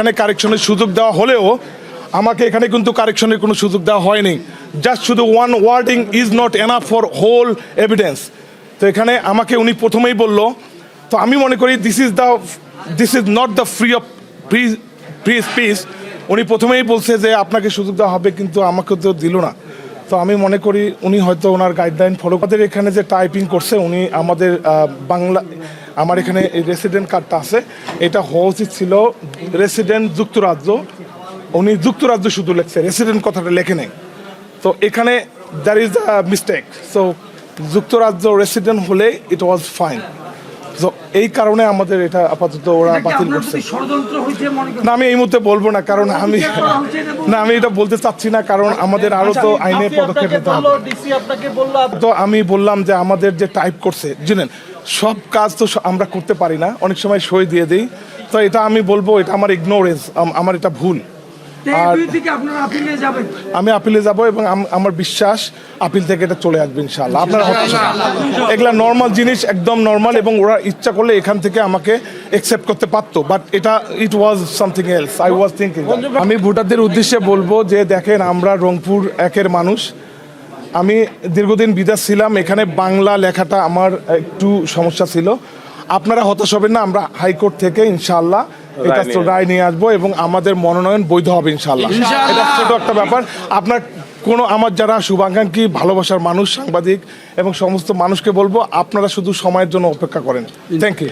এখানে কারেকশনের সুযোগ দেওয়া হলেও আমাকে এখানে কিন্তু কারেকশনের কোনো সুযোগ দেওয়া হয়নি। জাস্ট শুধু one wording is not enough for whole evidence. তো এখানে আমাকে উনি প্রথমেই বলল, তো আমি মনে করি this is not the free speech. উনি প্রথমেই বলছে যে আপনাকে সুযোগ দেওয়া হবে, কিন্তু আমাকে তো দিল না। তো আমি মনে করি উনি হয়তো ওনার গাইডলাইন ফলো আমাদের এখানে যে টাইপিং করছে উনি আমাদের বাংলা, আমার এখানে রেসিডেন্ট কার্ডটা আছে, এটা হওয়া উচিত ছিল রেসিডেন্ট যুক্তরাজ্য। উনি যুক্তরাজ্য শুধু লেখছে, রেসিডেন্ট কথাটা লেখে নেই। তো এখানে there is a mistake. So যুক্তরাজ্য রেসিডেন্ট হলে ইট ওয়াজ ফাইন। তো এই কারণে আমাদের এটা আপাতত ওরা বাতিল করছে। না, আমি এই মুহূর্তে বলবো না, কারণ আমি এটা বলতে চাচ্ছি না, কারণ আমাদের আরো তো আইনে পদক্ষেপ নিতে হবে। তো আমি বললাম যে আমাদের যে টাইপ করছে, জানেন সব কাজ তো আমরা করতে পারি না, অনেক সময় সই দিয়ে দিই। তো এটা আমি বলবো এটা আমার ইগনোরেন্স, আমার এটা ভুল। আর আমি আপিলে যাব এবং আমার বিশ্বাস আপিল থেকে এটা চলে আসবে ইনশাআল্লাহ। আপনারা এগুলা নর্মাল জিনিস, একদম নর্মাল, এবং ওরা ইচ্ছা করলে এখান থেকে আমাকে অ্যাকসেপ্ট করতে পারতো, but it was something else. I was thinking. আমি ভোটারদের উদ্দেশ্যে বলবো যে দেখেন, আমরা রংপুর একের মানুষ। আমি দীর্ঘদিন বিদেশ ছিলাম, এখানে বাংলা লেখাটা আমার একটু সমস্যা ছিল। আপনারা হতাশ হবেন না, আমরা হাইকোর্ট থেকে ইনশাআল্লাহ এটা রায় নিয়ে আসবো এবং আমাদের মনোনয়ন বৈধ হবে ইনশাআল্লাহ। এটা ছোট একটা ব্যাপার। আপনার আমার যারা শুভাকাঙ্ক্ষী, ভালোবাসার মানুষ, সাংবাদিক এবং সমস্ত মানুষকে বলবো, আপনারা শুধু সময়ের জন্য অপেক্ষা করেন। Thank you.